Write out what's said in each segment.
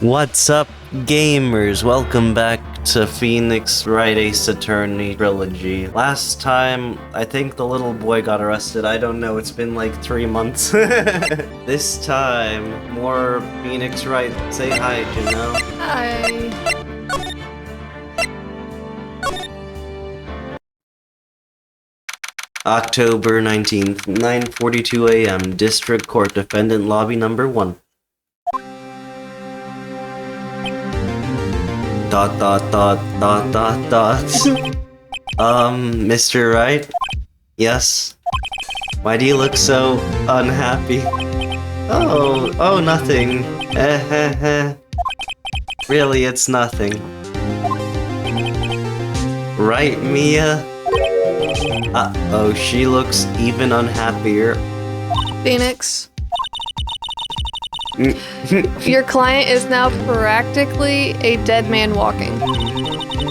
What's up, gamers? Welcome back to Pheonix Wright Ace Attorney Trilogy. Last time, I think the little boy got arrested. I don't know, it's been like 3 months. This time, more Pheonix Wright. Say hi, Janelle. Hi. October 19th, 9:42 a.m. District Court, Defendant Lobby Number 1. Dot dot dot dot dot dot. Mr. Wright? Yes? Why do you look so unhappy? Oh, nothing. Really, it's nothing. Right, Mia? Uh-oh, she looks even unhappier. Pheonix. Your client is now practically a dead man walking.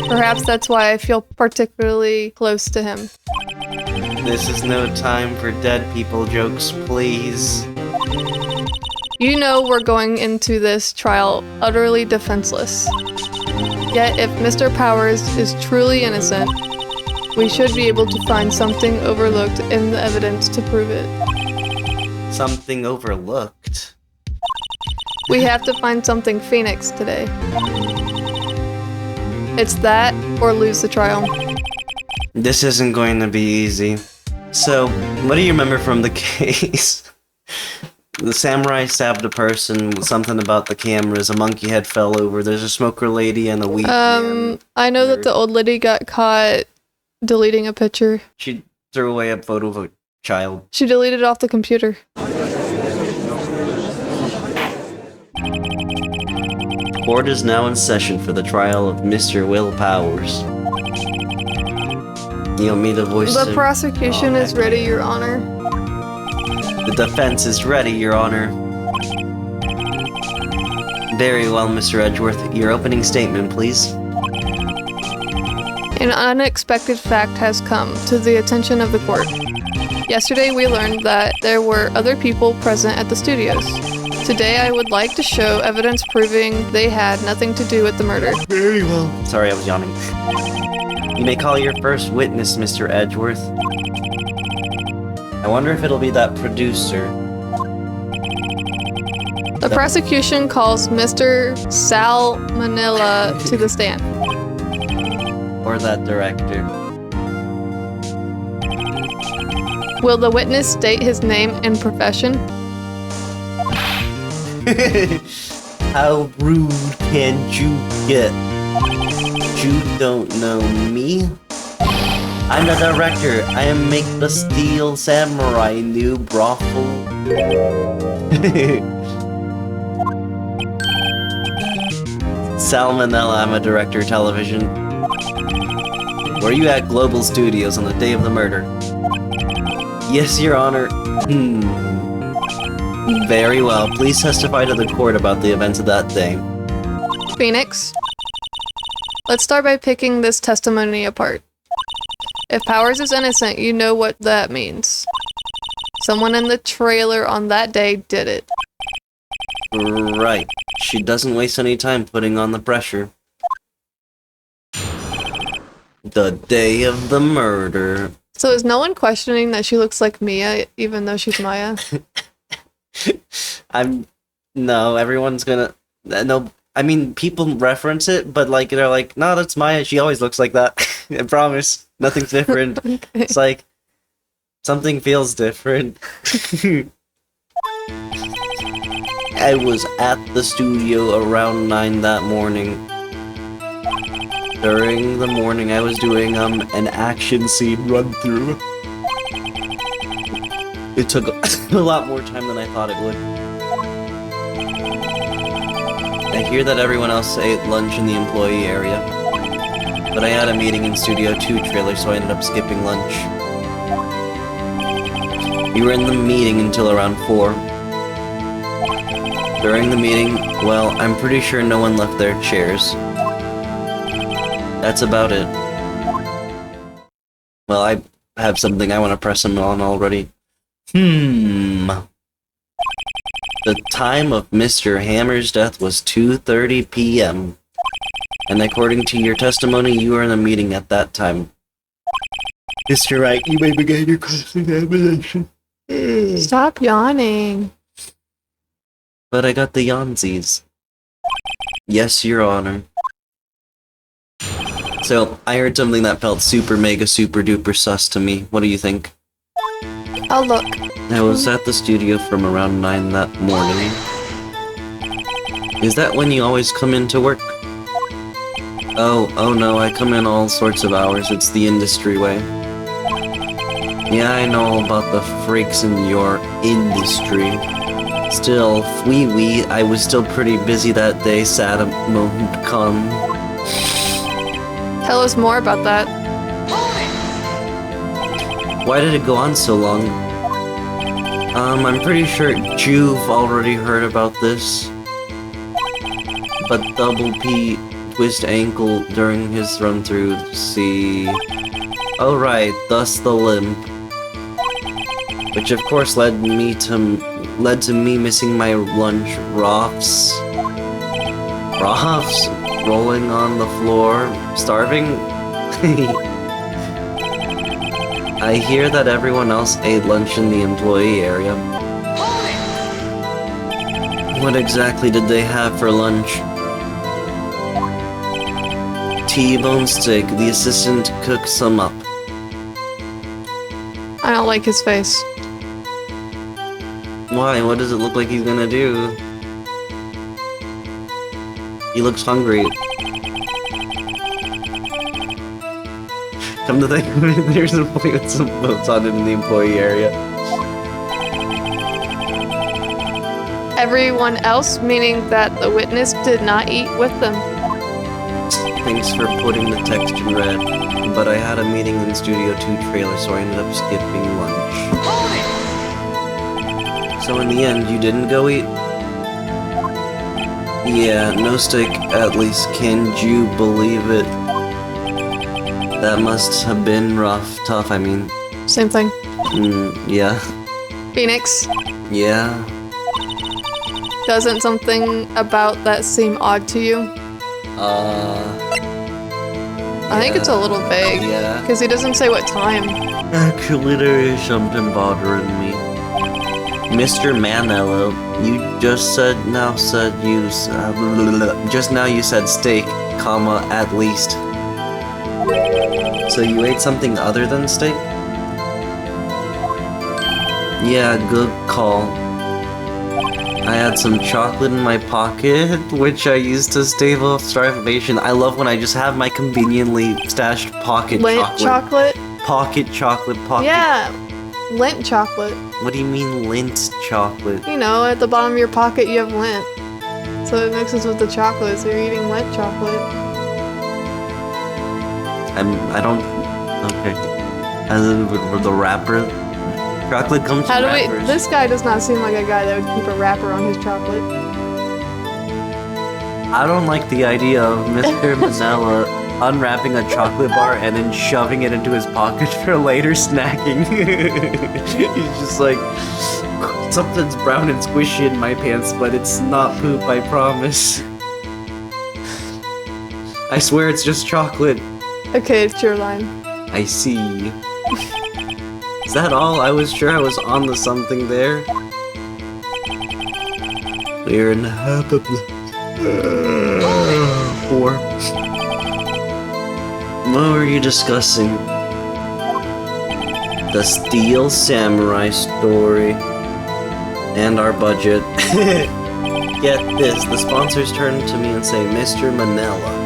Perhaps that's why I feel particularly close to him. This is no time for dead people jokes, please. You know we're going into this trial utterly defenseless. Yet if Mr. Powers is truly innocent, we should be able to find something overlooked in the evidence to prove it. Something overlooked? We have to find something Pheonix today. It's that or lose the trial. This isn't going to be easy. So, what do you remember from the case? The samurai stabbed a person, something about the cameras, a monkey head fell over, there's a smoker lady and a weed man. I know that the old lady got caught deleting a picture. She threw away a photo of a child. She deleted it off the computer. Court is now in session for the trial of Mr. Will Powers. You want me to voice The him? prosecution is ready, Your Honor. The defense is ready, Your Honor. Very well, Mr. Edgeworth. Your opening statement, please. An unexpected fact has come to the attention of the court. Yesterday we learned that there were other people present at the studios. Today I would like to show evidence proving they had nothing to do with the murder. Very well. Sorry, I was yawning. You may call your first witness, Mr. Edgeworth. I wonder if it'll be that producer. The prosecution calls Mr. Sal Manila to the stand. Or that director. Will the witness state his name and profession? How rude can you get? You don't know me? I'm the director. I am Make the Steel Samurai new brothel. Salmonella, I'm a director of television. Were you at Global Studios on the day of the murder? Yes, Your Honor. Very well. Please testify to the court about the events of that day. Pheonix. Let's start by picking this testimony apart. If Powers is innocent, you know what that means. Someone in the trailer on that day did it. Right. She doesn't waste any time putting on the pressure. The day of the murder. So is no one questioning that she looks like Mia, even though she's Maya? No, everyone's gonna, no, I mean, people reference it, but like, they're like, no, that's Maya, she always looks like that. I promise, nothing's different. Okay. It's like, something feels different. I was at the studio around 9 that morning. During the morning, I was doing, an action scene run-through. It took a lot more time than I thought it would. I hear that everyone else ate lunch in the employee area, but I had a meeting in Studio 2 trailer, so I ended up skipping lunch. We were in the meeting until around 4. During the meeting, well, I'm pretty sure no one left their chairs. That's about it. Well, I have something I want to press him on already. The The time of Mr. Hammer's death was 2:30 p.m. And according to your testimony, you were in a meeting at that time. Mr. Wright, you may begin your cross-examination. Stop yawning. But I got the yawnsies. Yes, Your Honor. So, I heard something that felt super mega super duper sus to me. What do you think? I'll look. I was at the studio from around 9 that morning. Is that when you always come into work? Oh no, I come in all sorts of hours. It's the industry way. Yeah, I know all about the freaks in your industry. Still, wee, I was still pretty busy that day, sad moment come. Tell us more about that. Why did it go on so long? I'm pretty sure you've already heard about this. But Double P twist ankle during his run through see. Oh right, thus the limp. Which of course led to me missing my lunch. Roths? Rolling on the floor, starving? I hear that everyone else ate lunch in the employee area. What exactly did they have for lunch? T-bone steak. The assistant cooked some up. I don't like his face. Why? What does it look like he's gonna do? He looks hungry. Come to think of it, there's a point with some boats on it in the employee area. Everyone else, meaning that the witness did not eat with them. Thanks for putting the text in red, but I had a meeting in Studio 2 trailer, so I ended up skipping lunch. So in the end, you didn't go eat? Yeah, no steak, at least. Can you believe it? That must have been tough, I mean. Same thing. Yeah. Pheonix, Yeah. doesn't something about that seem odd to you? I think it's a little vague. Yeah. Because he doesn't say what time. Actually, there is something bothering me. Mr. Manello, just now you said steak, comma, at least. So you ate something other than steak? Yeah, good call. I had some chocolate in my pocket, which I used to stave off starvation. I love when I just have my conveniently stashed pocket Lint chocolate? Pocket chocolate, pocket. Yeah, lint chocolate. What do you mean lint chocolate? You know, at the bottom of your pocket you have lint. So it mixes with the chocolate, so you're eating lint chocolate. I don't... Okay. As in the wrapper? Chocolate comes in wrappers. This guy does not seem like a guy that would keep a wrapper on his chocolate. I don't like the idea of Mr. Manella unwrapping a chocolate bar and then shoving it into his pocket for later snacking. He's just like, something's brown and squishy in my pants, but it's not poop, I promise. I swear it's just chocolate. Okay, it's your line. I see. Is that all? I was sure I was on to something there. Clear and happy. 4. What were you discussing? The Steel Samurai story. And our budget. Get this, the sponsors turn to me and say, Mr. Manella,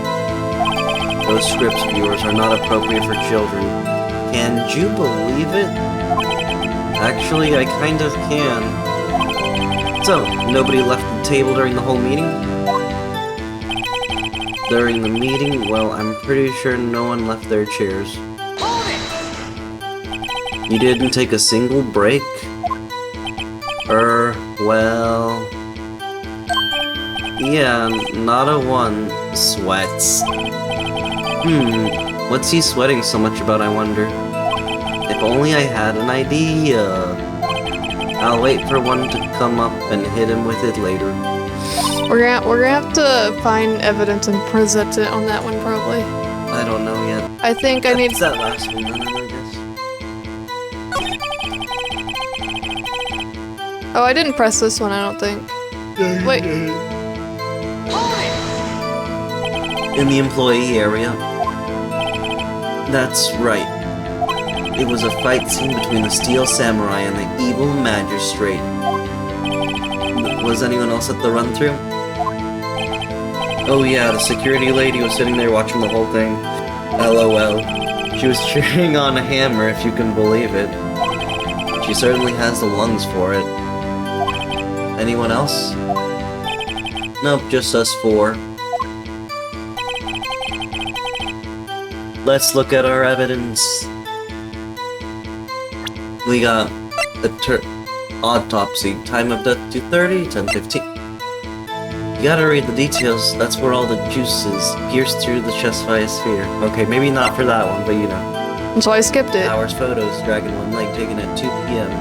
those scripts of yours are not appropriate for children. Can you believe it? Actually, I kind of can. So, nobody left the table during the whole meeting? During the meeting? Well, I'm pretty sure no one left their chairs. You didn't take a single break? Well... Yeah, not a one. Sweats. What's he sweating so much about, I wonder? If only I had an idea. I'll wait for one to come up and hit him with it later. We're gonna have to find evidence and present it on that one probably. I don't know yet. I think I need. It's that last one, then, I guess. Oh, I didn't press this one. I don't think. Wait. In the employee area. That's right. It was a fight scene between the Steel Samurai and the evil magistrate. Was anyone else at the run-through? Oh yeah, the security lady was sitting there watching the whole thing. LOL. She was cheering on a hammer, if you can believe it. She certainly has the lungs for it. Anyone else? Nope, just us four. Let's look at our evidence. We got the autopsy. Time of death 2:30, 10:15. You gotta read the details. That's where all the juice is. Pierced through the chest via sphere. Okay, maybe not for that one, but you know. So I skipped it. Hours photos. Dragon one leg taken at 2 p.m.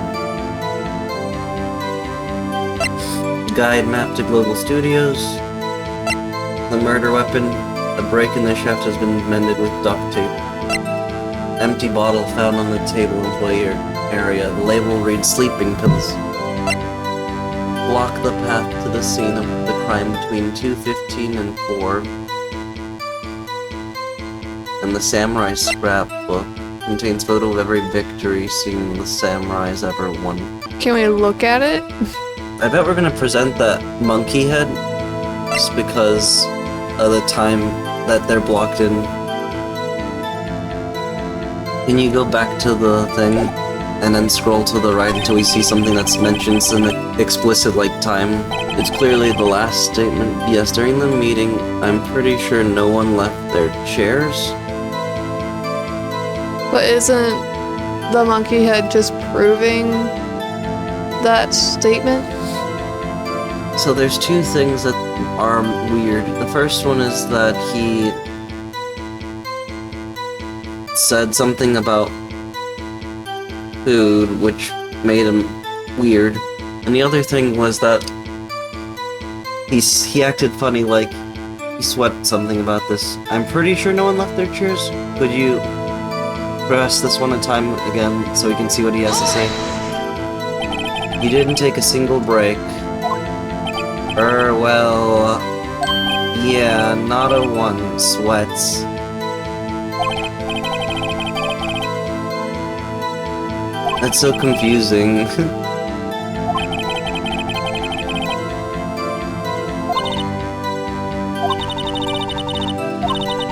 Guide map to Global Studios. The murder weapon. A break in the shaft has been mended with duct tape. Empty bottle found on the table employee area. The label reads sleeping pills. Block the path to the scene of the crime between 2:15 and 4. And the samurai scrapbook contains photo of every victory scene the samurais ever won. Can we look at it? I bet we're gonna present that monkey head just because of the time that they're blocked in. Can you go back to the thing and then scroll to the right until we see something that's mentioned in the explicit like time? It's clearly the last statement. Yes, during the meeting, I'm pretty sure no one left their chairs. But isn't the monkey head just proving that statement? So there's two things that are weird. The first one is that he said something about food, which made him weird. And the other thing was that he acted funny, like he sweat something about this. I'm pretty sure no one left their chairs. Could you press this one at a time again so we can see what he has to say? He didn't take a single break. Well, yeah, not a one sweats. That's so confusing.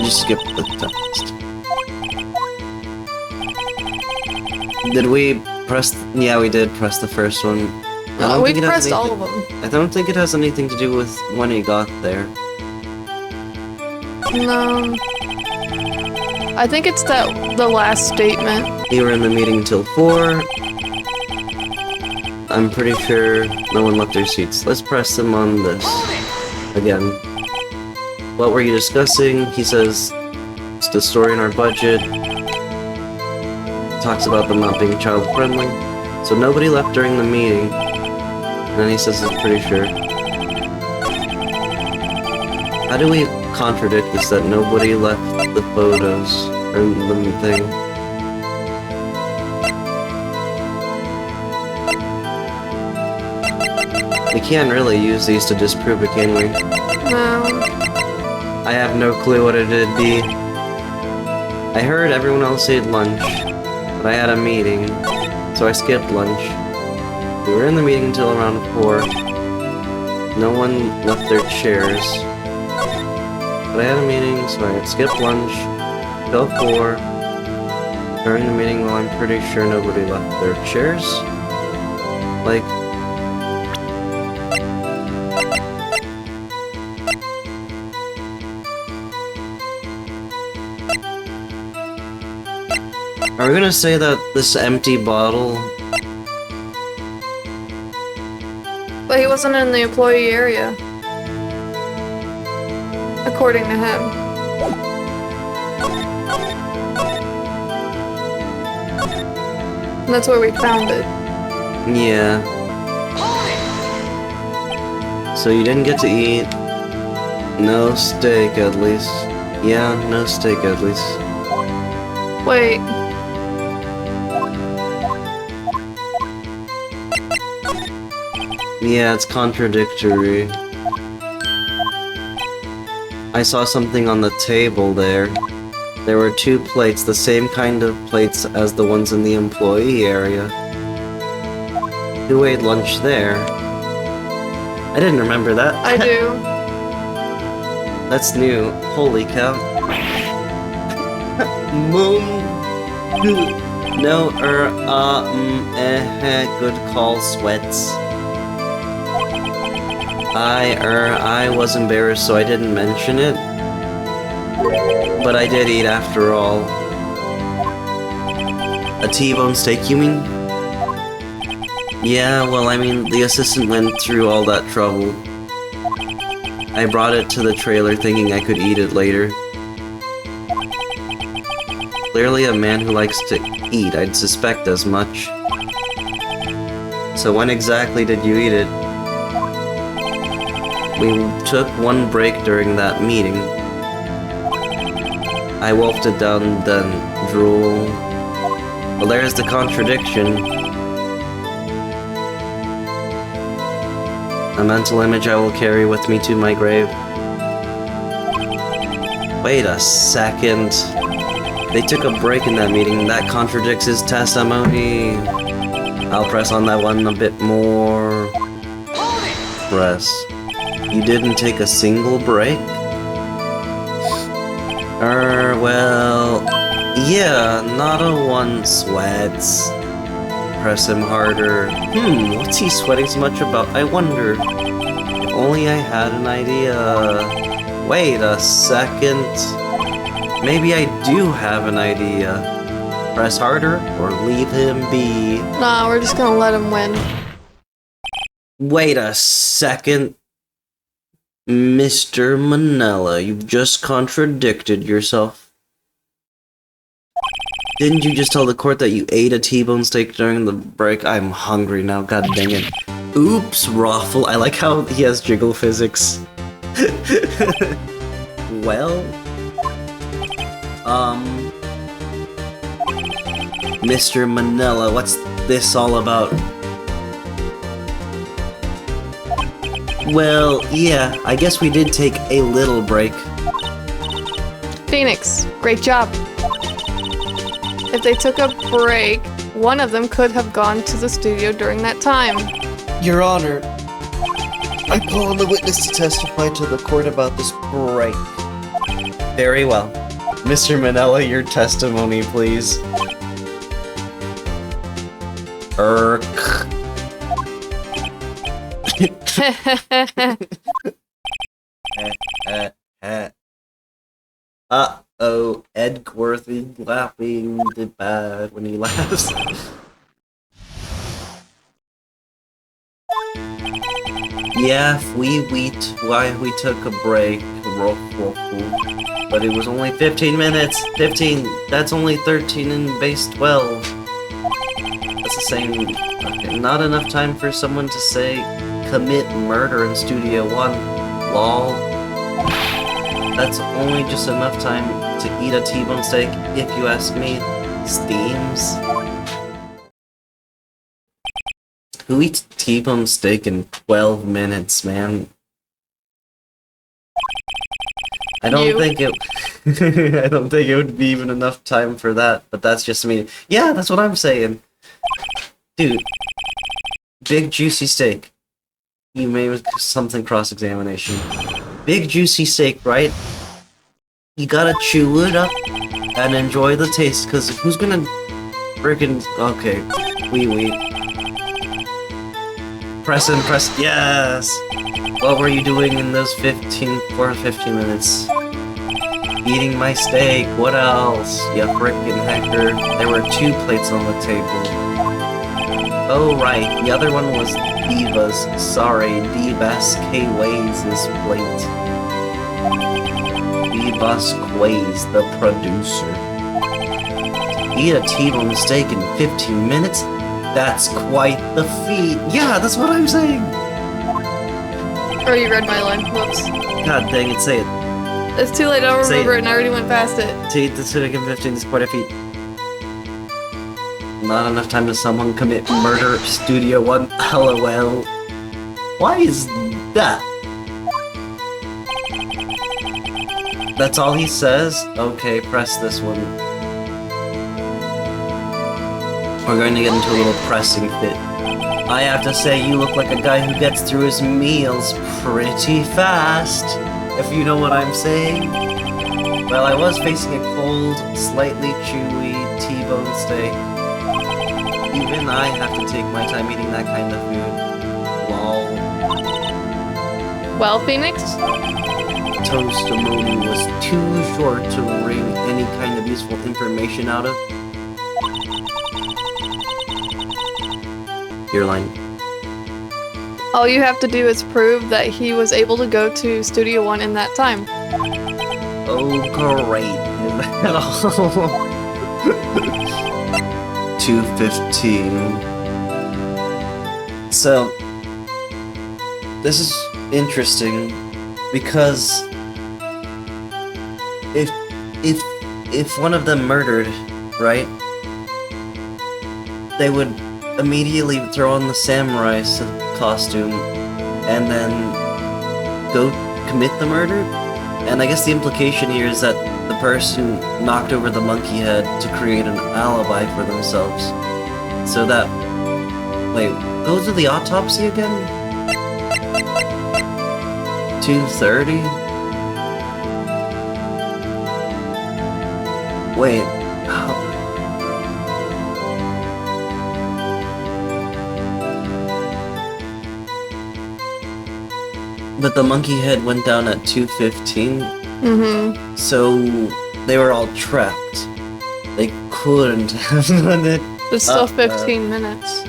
Just skip the text. Did we press? Yeah, we did press the first one. We pressed all of them. I don't think it has anything to do with when he got there. No. I think it's the last statement. You were in the meeting till 4. I'm pretty sure no one left their seats. Let's press him on this. Again. What were you discussing? He says, it's the story in our budget. Talks about them not being child-friendly. So nobody left during the meeting. And then he says he's pretty sure. How do we contradict this that nobody left the photos or the thing? We can't really use these to disprove it, can we? No. I have no clue what it'd be. I heard everyone else ate lunch, but I had a meeting, so I skipped lunch. We were in the meeting until around 4. No one left their chairs. But I had a meeting, so I skipped lunch till 4. During the meeting, well, I'm pretty sure nobody left their chairs. Like... Are we gonna say that this empty bottle... But he wasn't in the employee area. According to him. And that's where we found it. Yeah, So you didn't get to eat. No steak, at least. Yeah, no steak, at least. Wait. Yeah, it's contradictory. I saw something on the table there. There were 2 plates, the same kind of plates as the ones in the employee area. Who ate lunch there? I didn't remember that. I do. That's new. Holy cow. Moon. No, good call, Sweats. I was embarrassed, so I didn't mention it. But I did eat after all. A T-bone steak, you mean? Yeah, well, I mean, the assistant went through all that trouble. I brought it to the trailer thinking I could eat it later. Clearly a man who likes to eat, I'd suspect as much. So when exactly did you eat it? We took 1 break during that meeting. I wolfed it down, then drool. Well, there's the contradiction. A mental image I will carry with me to my grave. Wait a second. They took a break in that meeting. That contradicts his testimony. I'll press on that one a bit more. Press. You didn't take a single break? Well... yeah, not a one, Sweats. Press him harder. What's he sweating so much about? I wonder. If only I had an idea. Wait a second. Maybe I do have an idea. Press harder or leave him be. Nah, we're just gonna let him win. Wait a second. Mr. Manila, you've just contradicted yourself. Didn't you just tell the court that you ate a T-bone steak during the break? I'm hungry now, god dang it. Oops, Raffle. I like how he has jiggle physics. Well... Mr. Manila, what's this all about? Well, yeah, I guess we did take a little break. Pheonix, great job. If they took a break, one of them could have gone to the studio during that time. Your Honor, I call on the witness to testify to the court about this break. Very well. Mr. Manila, your testimony, please. Uh-oh, Edgeworthy laughing did bad when he laughs. Yeah, we took a break, but it was only 15 minutes. 15, that's only 13 in base 12. That's the same. Okay, not enough time for someone to say, commit murder in Studio 1. Lol. That's only just enough time to eat a T-bone steak, if you ask me. Steams. Who eats T-bone steak in 12 minutes, man? I don't think it I don't think it would be even enough time for that, but that's just me. Yeah, that's what I'm saying. Dude. Big juicy steak. You made something cross-examination. Big juicy steak, right? You gotta chew it up and enjoy the taste, cause who's gonna freaking okay. Wee. Press and press. Yes! What were you doing in those 15 minutes? Eating my steak. What else? You frickin' hacker. There were 2 plates on the table. Oh, right. The other one was Diva's. Sorry, Divas K-Ways' plate. Divas Quays, the producer. Eat a T-bone steak in 15 minutes? That's quite the feat. Yeah, that's what I'm saying. Or you read my line. Whoops. God dang it, say it. It's too late, I don't Say remember it. it and I already went past it. Take the Civic in 15 square feet. Not enough time to someone commit murder. Studio 1. LOL. Why is that? That's all he says? Okay, press this one. We're going to get into a little pressing fit. I have to say, you look like a guy who gets through his meals pretty fast, if you know what I'm saying. Well, I was facing a cold, slightly chewy T-bone steak. Even I have to take my time eating that kind of food. Lol. Well, Phoenix? Toastamoni was too short to wring any kind of useful information out of. Your line. All you have to do is prove that he was able to go to Studio One in that time. Oh, great. 2:15. So, this is interesting because if one of them murdered, right? They would immediately throw on the samurai costume and then go commit the murder. And I guess the implication here is that the person knocked over the monkey head to create an alibi for themselves. So that... Wait, go to the autopsy again? 2:30? Wait, how... But the monkey head went down at 2:15? Mm-hmm. So they were all trapped. They couldn't have done it. It's still 15 minutes.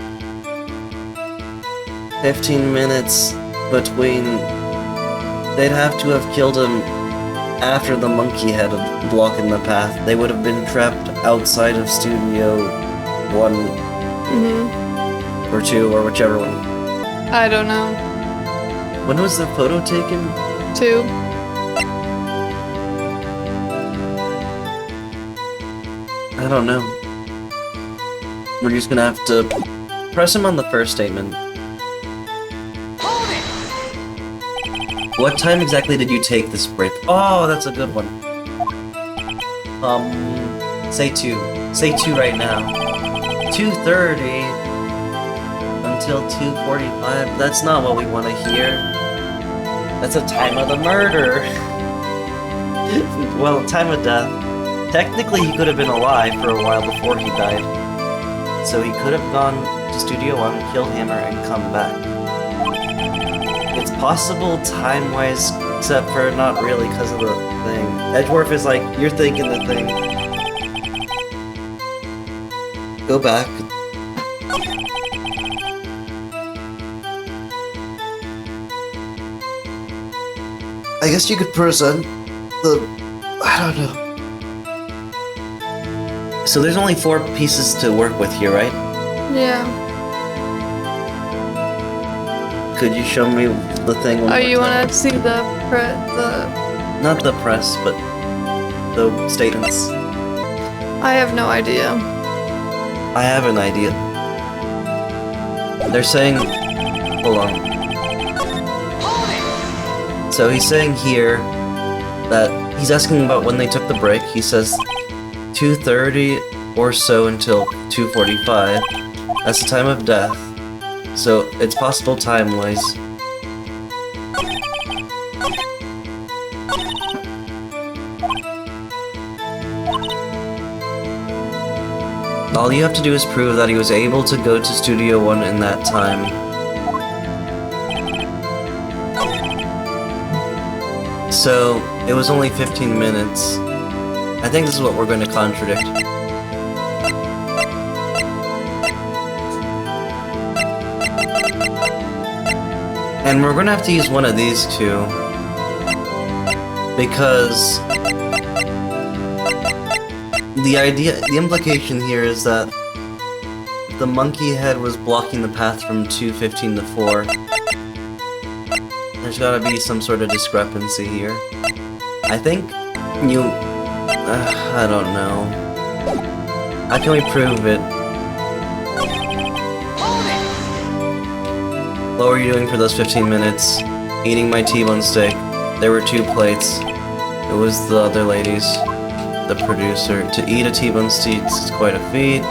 15 minutes between... They'd have to have killed him after the monkey head had blocking the path. They would have been trapped outside of Studio 1 Mm-hmm. or 2 or whichever one. I don't know. When was the photo taken? 2. I don't know. We're just gonna have to press him on the first statement. What time exactly did you take this break? Oh, that's a good one. Say 2. Say 2 right now. 2:30 until 2:45. That's not what we want to hear. That's the time of the murder. Well, time of death. Technically, he could have been alive for a while before he died. So he could have gone to Studio 1, killed Hammer, and come back. It's possible time-wise, except for not really because of the thing. Edgeworth is like, you're thinking the thing. Go back. I guess you could present the... I don't know. So there's only 4 pieces to work with here, right? Yeah. Could you show me the thing one Oh, more you time? want to see the Not the press, but the statements. I have no idea. I have an idea. They're saying... Hold on. So he's saying here that he's asking about when they took the break. He says 2:30 or so until 2:45. That's the time of death. So it's possible time-wise. All you have to do is prove that he was able to go to Studio 1 in that time. So, it was only 15 minutes. I think this is what we're going to contradict. And we're going to have to use one of these two. Because... the implication here is that the monkey head was blocking the path from 2:15 to 4. There's gotta be some sort of discrepancy here. I think you... I don't know. How can we prove it? What were you doing for those 15 minutes? Eating my T-bone steak. There were 2 plates. It was the other ladies. The producer. To eat a T-bone steak is quite a feat.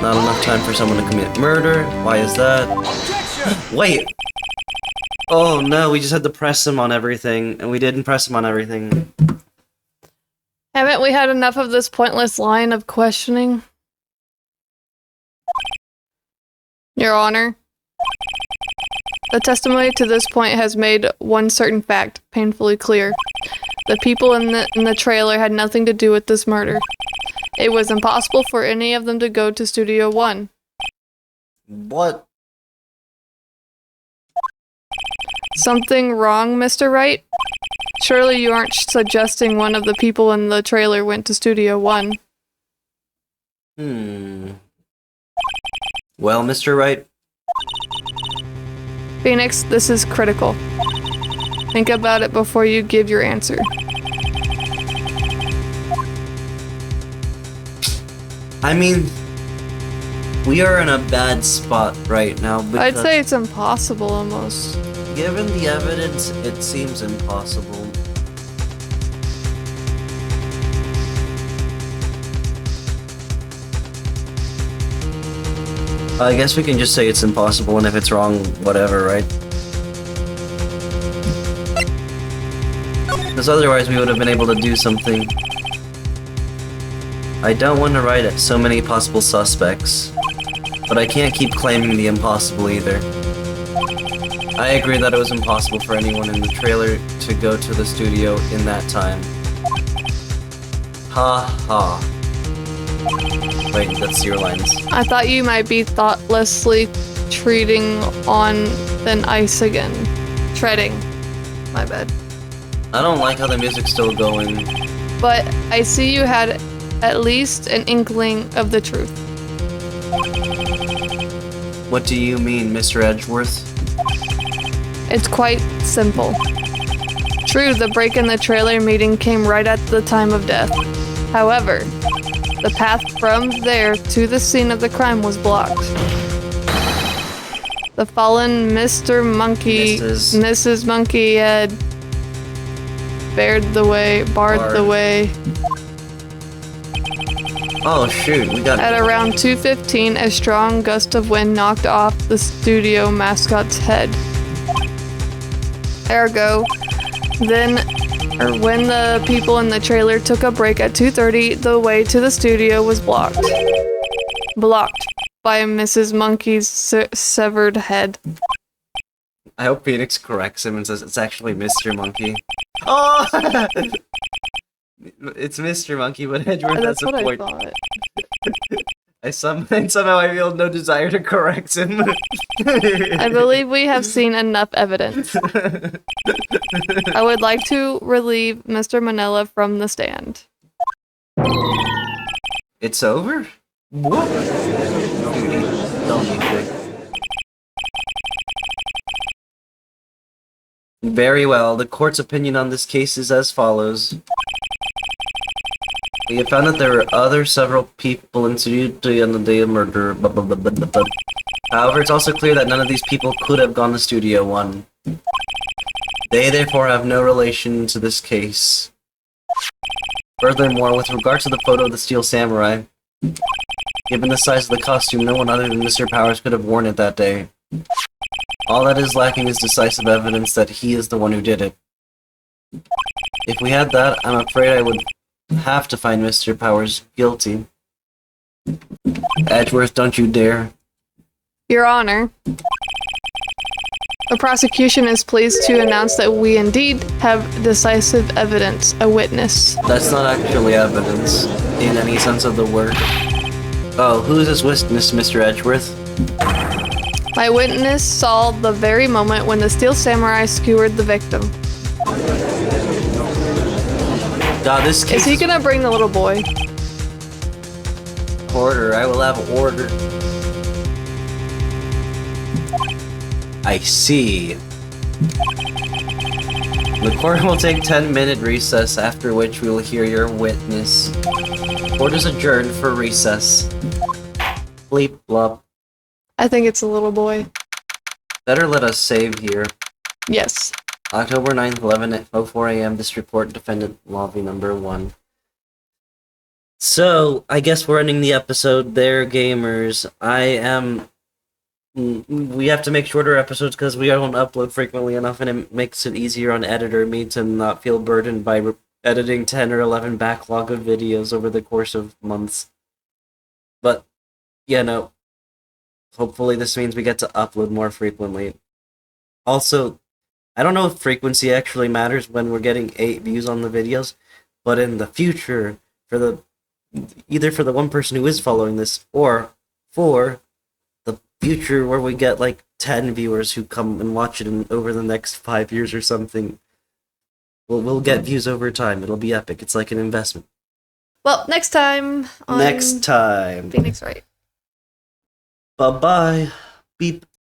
Not enough time for someone to commit murder. Why is that? Wait! Oh no, we just had to press him on everything, and we didn't press him on everything. Haven't we had enough of this pointless line of questioning? Your Honor, the testimony to this point has made one certain fact painfully clear. The people in the trailer had nothing to do with this murder. It was impossible for any of them to go to Studio One. What? Something wrong, Mr. Wright? Surely you aren't suggesting one of the people in the trailer went to Studio One. Well, Mr. Wright? Pheonix, this is critical. Think about it before you give your answer. I mean, we are in a bad spot right now because... I'd say it's impossible, almost. Given the evidence, it seems impossible. I guess we can just say it's impossible, and if it's wrong, whatever, right? Because otherwise we would have been able to do something. I don't want to write at so many possible suspects, but I can't keep claiming the impossible either. I agree that it was impossible for anyone in the trailer to go to the studio in that time. Ha ha. Wait, that's your lines. I thought you might be thoughtlessly treading on thin ice again. Treading. My bad. I don't like how the music's still going. But I see you had at least an inkling of the truth. What do you mean, Mr. Edgeworth? It's quite simple. True, the break in the trailer meeting came right at the time of death. However, the path from there to the scene of the crime was blocked. The fallen Mr. Monkey, Mrs. Monkey had barred the way. Oh shoot, we got... At around 2:15, a strong gust of wind knocked off the studio mascot's head. Ergo, when the people in the trailer took a break at 2:30, the way to the studio was blocked. Blocked by Mrs. Monkey's severed head. I hope Pheonix corrects him and says it's actually Mr. Monkey. Oh! It's Mr. Monkey, but Edgeworth has a point. That's what I thought. Somehow I feel no desire to correct him. I believe we have seen enough evidence. I would like to relieve Mr. Manila from the stand. It's over? What? Don't be quick. Very well, the court's opinion on this case is as follows. We have found that there were several people in studio on the day of murder. However, it's also clear that none of these people could have gone to Studio One. They therefore have no relation to this case. Furthermore, with regard to the photo of the Steel Samurai, given the size of the costume, no one other than Mr. Powers could have worn it that day. All that is lacking is decisive evidence that he is the one who did it. If we had that, I'm afraid I would have to find Mr. Powers guilty. Edgeworth, don't you dare. Your Honor, the prosecution is pleased to announce that we indeed have decisive evidence, a witness. That's not actually evidence, in any sense of the word. Oh, who is this witness, Mr. Edgeworth? My witness saw the very moment when the Steel Samurai skewered the victim. God, this case is he gonna bring the little boy? Order, I will have order. I see. The court will take 10-minute recess, after which we will hear your witness. Court is adjourned for recess. Bleep blop. I think it's a little boy. Better let us save here. Yes. October 9th, 11:04 a.m. This report, defendant lobby number 1. So, I guess we're ending the episode there, gamers. We have to make shorter episodes because we don't upload frequently enough, and it makes it easier on editor me to not feel burdened by editing 10 or 11 backlog of videos over the course of months. But, yeah, no. Hopefully this means we get to upload more frequently. Also, I don't know if frequency actually matters when we're getting 8 views on the videos, but in the future, either for the one person who is following this, or for the future where we get like 10 viewers who come and watch it over the next 5 years or something, we'll get views over time. It'll be epic. It's like an investment. Well, next time on Next time. Pheonix Wright. Bye-bye. Beep.